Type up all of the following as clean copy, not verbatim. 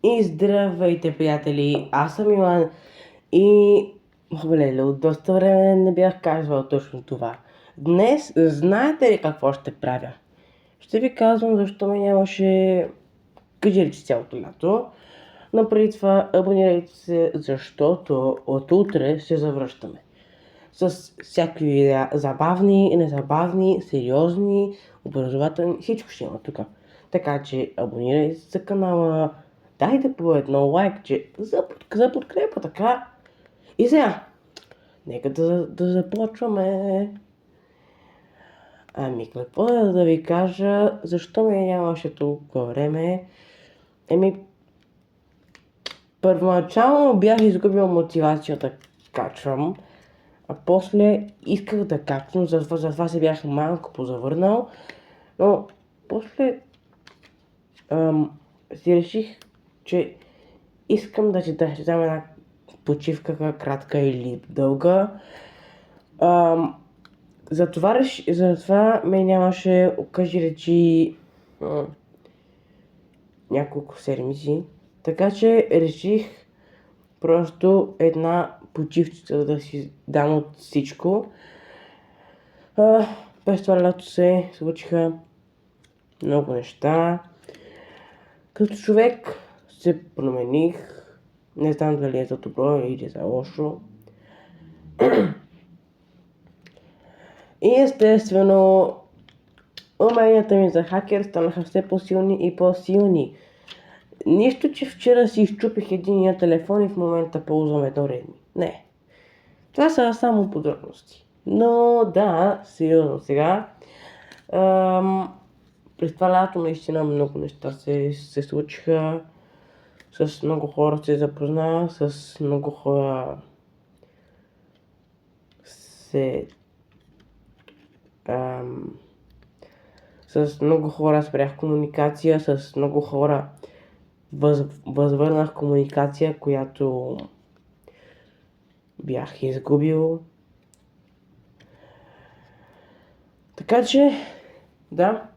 И здравейте, приятели! Аз съм Илан и... Леле, от доста време не бях казвал точно това. Днес знаете ли какво ще правя? Ще ви казвам защо ме нямаше кажи цялото лято. Но преди това абонирайте се, защото от утре се завръщаме. С всякакви видеа, забавни, незабавни, сериозни, образователни, всичко ще има тук. Така че абонирайте се за канала, дайте по едно лайкче за подкрепа, така. И сега, нека да започваме. Ами, какво да ви кажа, защо ме нямаше толкова време? Първоначално бях изгубил мотивация да качвам, а после исках да качвам, затова се бях малко позавърнал, но после си реших, че искам да си дам една почивка, кратка или дълга. Затова ме нямаше, кажи речи, няколко седмици. Така че реших просто една почивчица да си дам от всичко. През това лято се случиха много неща. Като човек се промених. Не знам дали е за добро или за лошо. И естествено, уменията ми за хакер станаха все по-силни и по-силни. Нищо, че вчера си изчупих единия телефон и в момента ползвам едно Redmi. Не. Това са само подробности. Но да, сериозно сега. През това лято наистина много неща се случиха. С много хора се запозна, с много хора с много хора спрях комуникация, с много хора възвърнах комуникация, която бях изгубил. Така че, да,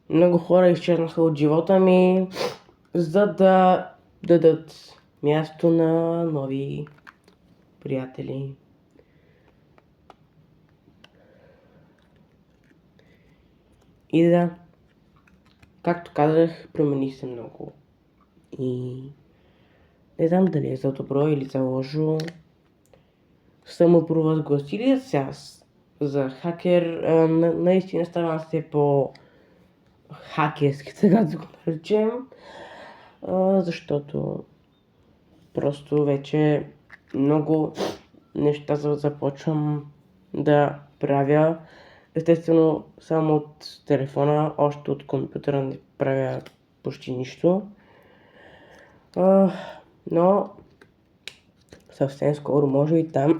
много хора изчезнаха от живота ми, за да дадат място на нови приятели. И да, както казах, промених се много. И не знам дали е за добро или за лошо. Самопровъзгласили се аз за хакер, наистина ставам все по-хакерски, така да го наречем, защото просто вече много неща започвам да правя. Естествено, само от телефона, още от компютъра не правя почти нищо. Но съвсем скоро може и там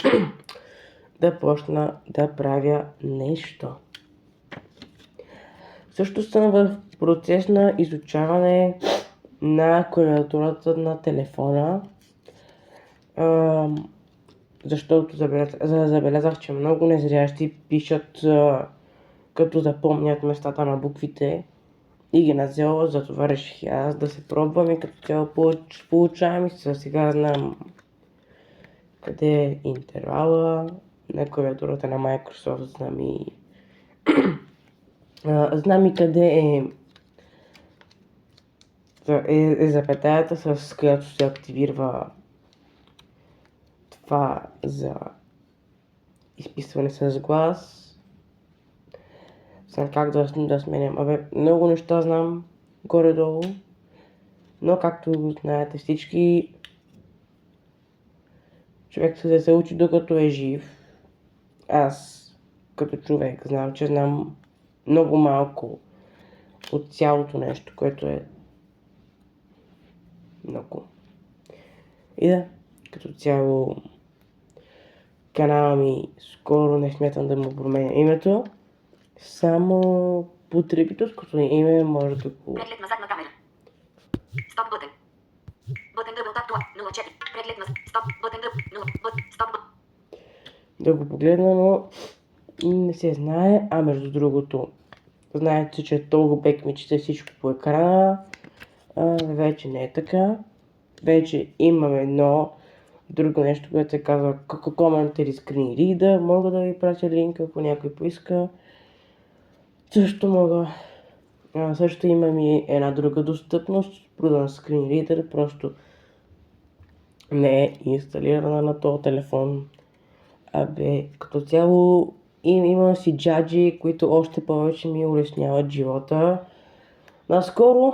да почна да правя нещо. Също съм в процес на изучаване на клавиатурата на телефона, защото забелязах, че много незрящи пишат като запомнят местата на буквите и ги надзелват, затова реших аз да се пробвам и като цяло получавам и сега знам къде е интервала на клавиатурата на Microsoft, знам и къде е запетаята, с която се активира това за изписване с глас. Знам как да сменям. Много неща знам горе-долу, но както знаете всички, човек се учи докато е жив. Аз като човек знам, че знам много малко от цялото нещо, което е много. И да, като цяло канала ми скоро не смятам да му променя името. Само потребителското име може да го... Преглед назад на камера. Стоп бътен. Бътен дъбъл тап 04. Преглед назад. Стоп бътен дъбъл 0. Стоп бътен. Да го погледна, но не се знае. Между другото, знаете, че Talkback ми чете всичко по екрана. Вече не е така. Вече имам едно друго нещо, което се казва Commentary Screen Reader. Мога да ви пратя линк, ако някой поиска. Също имам и една друга достъпност, Prudence Screen Reader, просто не е инсталирана на този телефон. Като цяло имам си джаджи, които още повече ми улесняват живота. Наскоро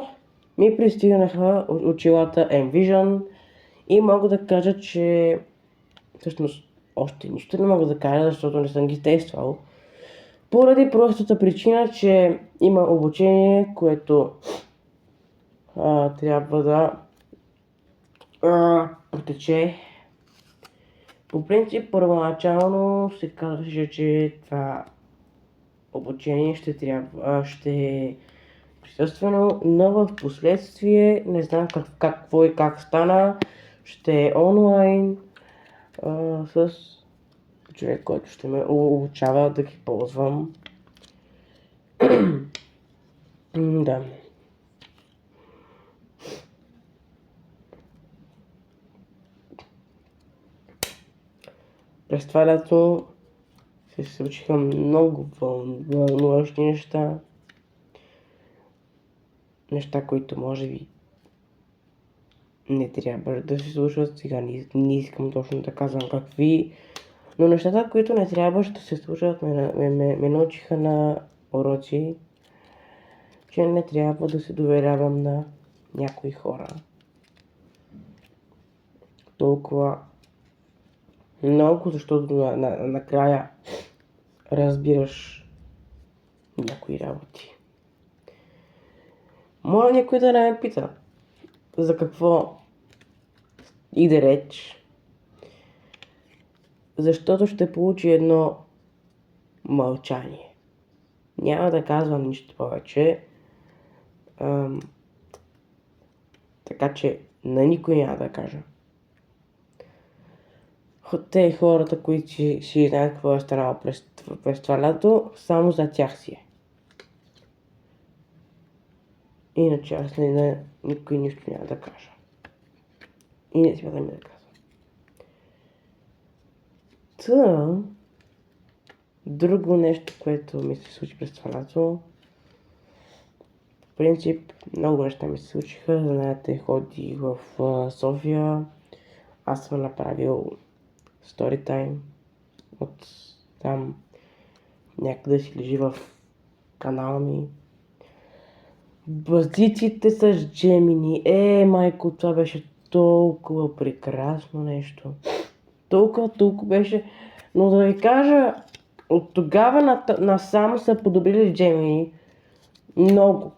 ми пристигнаха очилата Envision и мога да кажа, че всъщност още нищо не мога да кажа, защото не съм ги тествал. Поради простата причина, че има обучение, което трябва да протече. По принцип, първоначално се казваше, че това обучение ще е присъствено, но в последствие не знам какво и как стана, ще е онлайн с човек, който ще ме обучава да ги ползвам. Да. През това лято се случиха много вълнуващи неща. Неща, които може би не трябва да се случват. Сега не искам точно да казвам какви, но нещата, които не трябваше да се случват, ме научиха на уроци, че не трябва да се доверявам на някои хора. Толкова много, защото накрая разбираш някои работи. Моля някой да не ме пита за какво иде реч, защото ще получи едно мълчание. Няма да казвам нищо повече, така че на никой няма да кажа. Те хората, които си знаят какво е станало през това лято, само за тях си е. Иначе аз никой нищо няма да кажа. И не смятам да казвам. Друго нещо, което ми се случи през това лято. В принцип, много неща ми се случиха. Знаете, ходих в София. Аз съм направил storytime от там. Някъде си лежи в канала ми. Базиците с Gemini. Майко, това беше толкова прекрасно нещо. Толкова беше. Но да ви кажа, от тогава насам са подобрили Gemini. Много.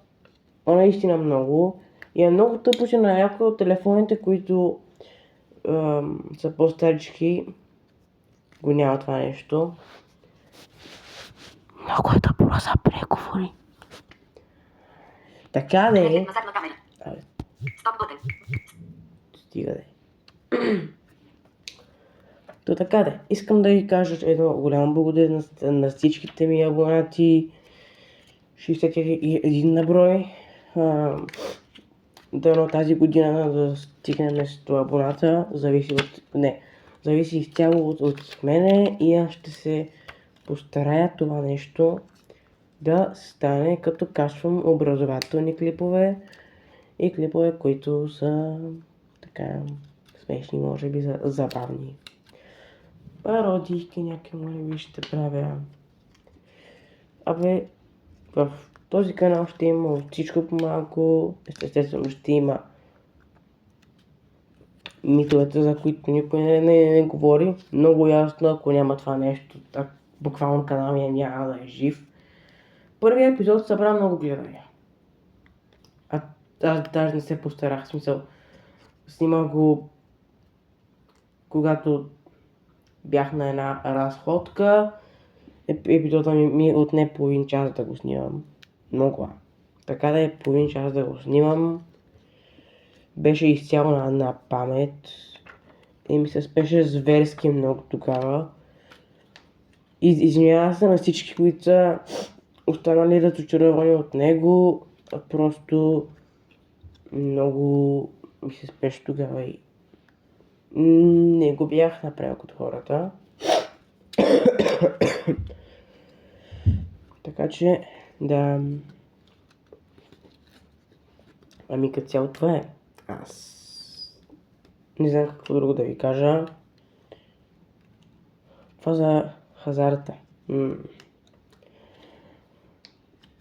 Наистина много. И е много тъпо, че на някои от телефоните, които са по-старички, го няма това нещо. Много е тъпо за преговори. Така де. Преглед на задна камера. Стоп бътен. Стига де. То така де. Искам да ви кажа едно голямо благодарност на всичките ми абонати. 61 на брой. Дано тази година да стигнем 100 абоната. Зависи изцяло от мене и аз ще се постарая това нещо да стане, като качвам образователни клипове и клипове, които са така смешни, може би забавни. Пародийки някакви може би ще правя. В този канал ще има всичко по малко. Естествено ще има митовете, за които никой не говори. Много ясно, ако няма това нещо, буквално канал ми няма да е жив. Първият епизод събра много гледания. Аз даже не се постарах, смисъл. Снимах го когато бях на една разходка. Епизода ми отне половин час да го снимам. Много. Така да е половин час да го снимам. Беше изцяло на памет. И ми се спеше зверски много тогава. Извинявам се на всички, които са останали разочаровани от него, просто много ми се спеше тогава и не го бях направил като хората. Така че, да. Ами като цяло това е. Аз не знам какво друго да ви кажа. Това за хазарта.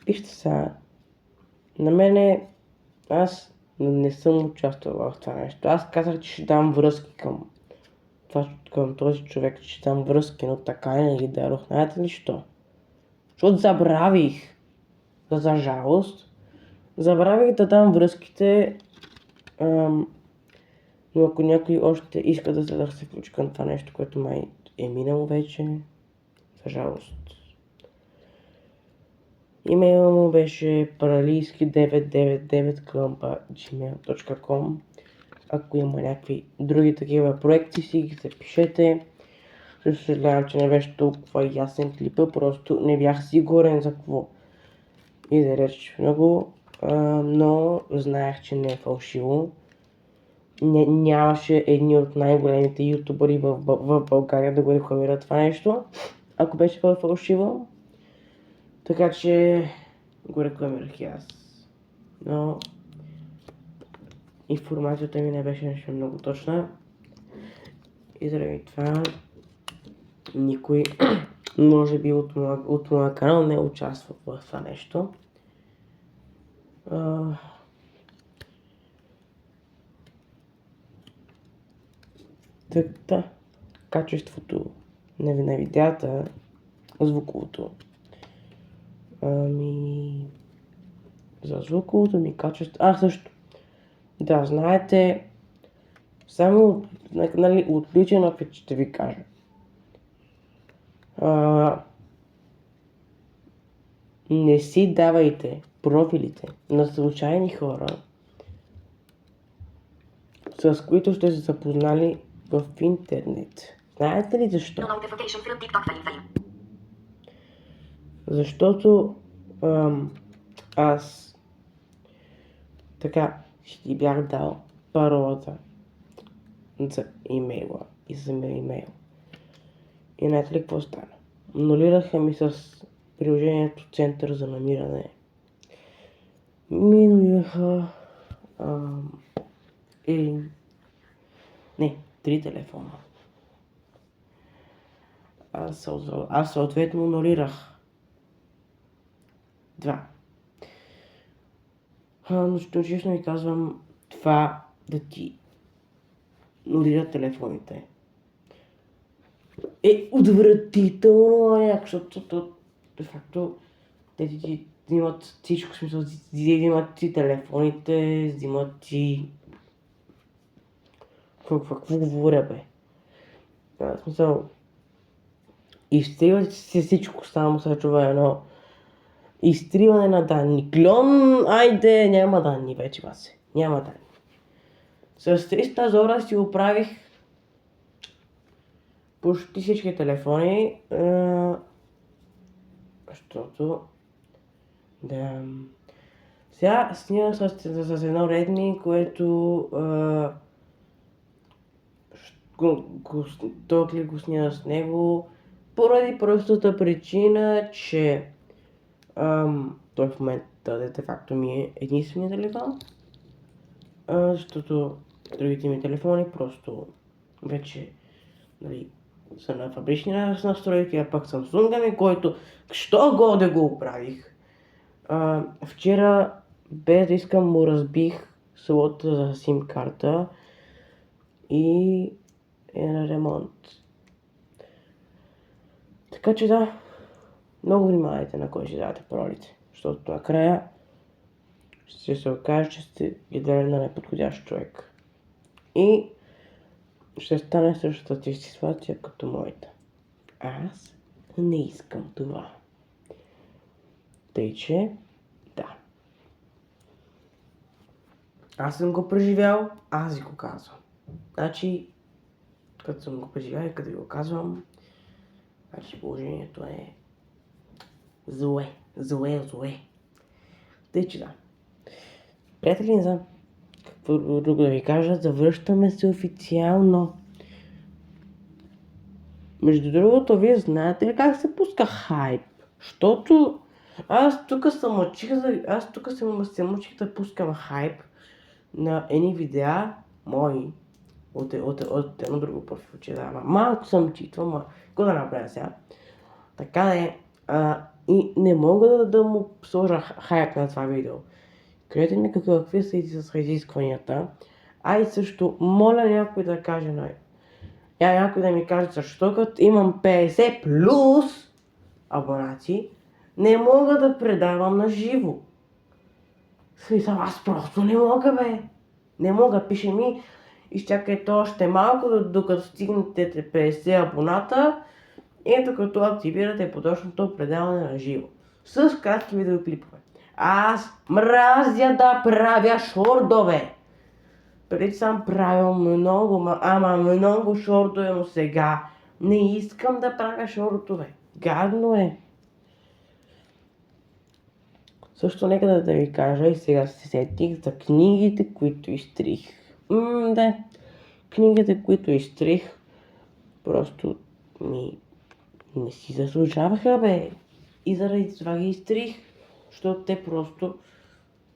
Вижте сега, на мене аз не съм участвал в това нещо. Аз казах, че ще дам връзки към този човек, че ще дам връзки, но така и не ги дадох. Знаете ли що? Защото забравих, за жалост, забравих да дам връзките, но ако някой още иска да се включи към това нещо, което май е минало вече, за жалост. Имейлът му беше paralийски999@gmail.com. Ако има някакви други такива проекти, си ги запишете. Съжалявам, че не беше толкова ясен клипа, просто не бях сигурен за какво и да реч много, но знаех, че не е фалшиво. Нямаше едни от най-големите ютубъри в България да го рекламират това нещо, ако беше фалшиво. Така че го рекламирах и аз. Но информацията ми не беше нещо много точна. И заради това никой, може би от моя канал, не участва в това нещо. Така, качеството на видеята, звуковото. За звуковото ми качество... също. Да, знаете, само от личен опит ще ви кажа. Не си давайте профилите на случайни хора, с които сте се запознали в интернет. Знаете ли защо? Защото аз така ще ти бях дал паролата за имейла и за имейл. И знаете ли какво стана? Анулираха ми с приложението Център за намиране. Ми анулираха 3 телефона. Аз съответно анулирах 2. Но честно ви казвам, това да ти анулират телефоните е отвратително, защото де факто те ти взимат всичко, смисъл, взимат ти телефоните, взимат ти... Какво говоря, бе? В смисъл, изтриват си всичко, само се чува едно изтриване на данни. Клон, айде, няма данни вече, Васе. Няма данни. С 300 зора си оправих почти всички телефони, защото да... Сега снимам с едно Redmi, което този клип го снимам с него поради простата причина, че той в момента де факто ми е единственият телефон, защото другите ми телефони просто вече са на фабрични настройки, а пък Samsung ми, който що годе го оправих. Вчера, без да искам, му разбих слота за SIM карта и е на ремонт. Така че да, много внимавайте на кой ще давате паролите, защото накрая ще се окаже, че сте ги дали на неподходящ човек. И ще стане същата ти ситуация като моята. Аз не искам това. Тъй, че да. Аз съм го преживял, аз ви го казвам. Значи, като съм го преживял и като ви го казвам, значи положението е зле. Зле. Тъй, че да. Приятели, не знам какво друго да ви кажа, завръщаме се официално. Между другото, вие знаете ли как се пуска хайп? Защото аз тук се мъчих да пускам хайп на едни видеа мои от едно друго профил, че да, малко съм читвал, какво да направя сега? Така да е, и не мога да му сложа хайп на това видео. Кажете ми какви са изискванията, и също моля някой да каже някой да ми каже защо като имам 50 плюс абонати, не мога да предавам на живо. Смисъл, аз просто не мога, бе. Не мога, пише ми, изчакайте още малко, докато стигнете 50 абоната и докато активирате поточното предаване на живо. С кратки видеоклипове. Аз мразя да правя шордове. Преди съм правил много шортове, но сега не искам да правя шортове. Гадно е. Също нека да ви кажа и сега се сетих за книгите, които изтрих. Да, книгите, които изтрих, просто не си заслужаваха, бе. И заради това ги изтрих, защото те просто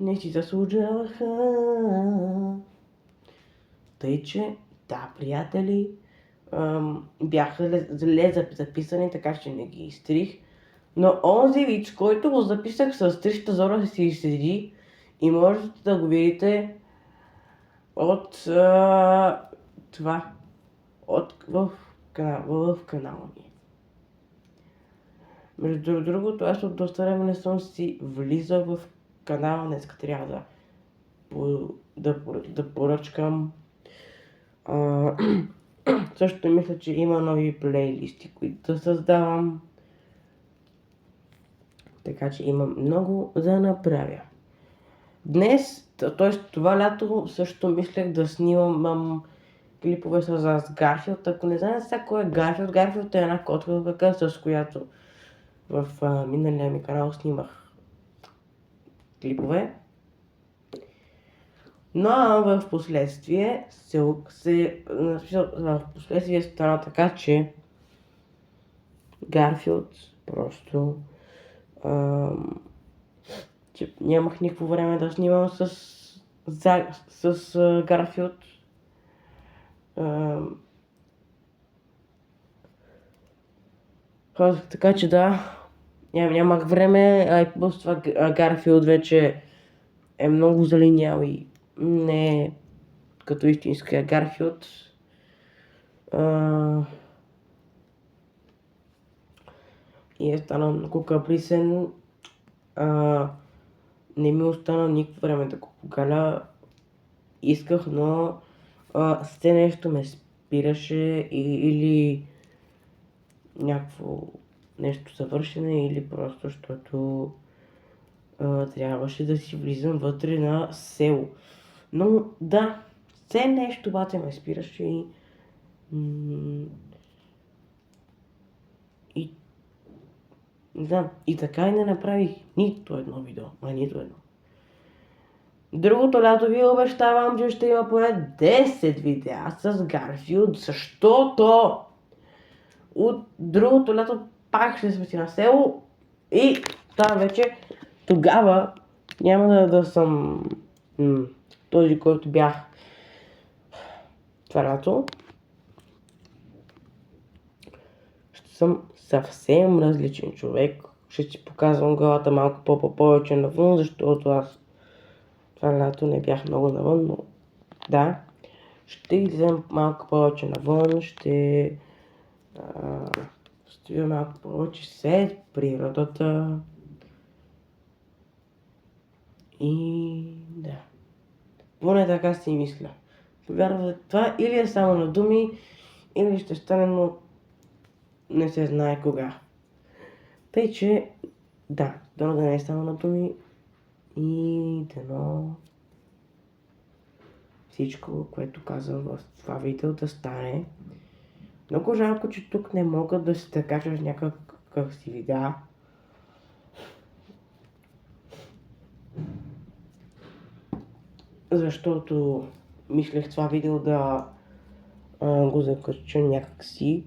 не си заслужаваха. Тъй, че да, приятели, бяха зле записани, така че не ги изтрих. Но онзи вид, който го записах с 300 зора си седи и можете да го видите в канала ми. Между другото, аз от доста време не съм си влизал в канала, днеска трябва да поръчкам. Също мисля, че има нови плейлисти, които да създавам. Така че имам много да направя. Днес, т.е. това лято, също мислех да снимам клипове с Гарфилд. Ако не знаете сега кой е Гарфилд, Гарфилд е една котка, с която в миналия ми канал снимах клипове. Но в последствие стана така, че Гарфилд просто че нямах никакво време да снимам с Гарфилд. Така че да, нямах време, и после това Гарфилд вече е много залинял и не е като истинския Гарфилд. И е станал много каприсен. Не ми остана никакво време да го покаля. Исках, но все нещо ме спираше или някакво нещо завършене, или просто защото трябваше да си влизам вътре на село. Но да, все нещо обаче ме спираше и така и не направих нито едно видео, нито едно. Другото лято ви обещавам, че ще има поне 10 видеа с Гарфилд, защото от другото лято пак ще сме си на село и това вече тогава няма да съм този, който бях това лято. Ще съм съвсем различен човек. Ще си показвам главата малко повече навън, защото аз това лято не бях много навън, но да. Ще излезем малко повече навън, ще видя малко повече след природата. И да. Поне така си мисля. Повярвате, това или е само на думи, или ще стане, но не се знае кога. Тъй, че да, дано да не е само на думи и дано всичко, което казвам в това видео да стане. Много жалко, че тук не мога да се кача някакъв си видеа. защото мислех това видео да го закача някакси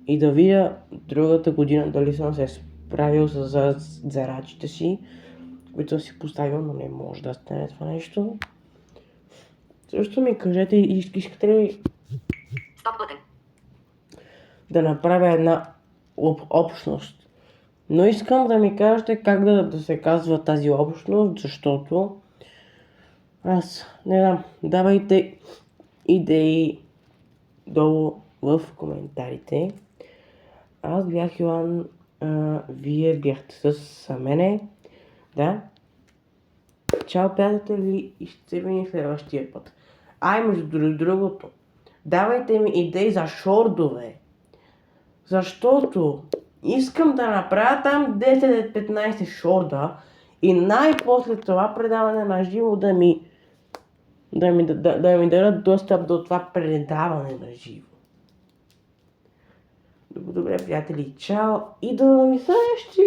и да видя другата година дали съм се справил с зарачите си, които съм си поставил, но не може да стане това нещо. Също ми кажете, искате ли Стоп бътен. да направя една общност. Но искам да ми кажете как да се казва тази общност, защото аз не знам, давайте идеи долу в коментарите. Аз бях Йоан, вие бяхте с мене. Да. Чао, приятели, и ще се видим следващия път. Между другото, давайте ми идеи за шордове. Защото искам да направя там 10-15 шорда и най-после това предаване на живо да ми дадат достъп до това предаване на живо. Добре, приятели, чао и до нови срещи!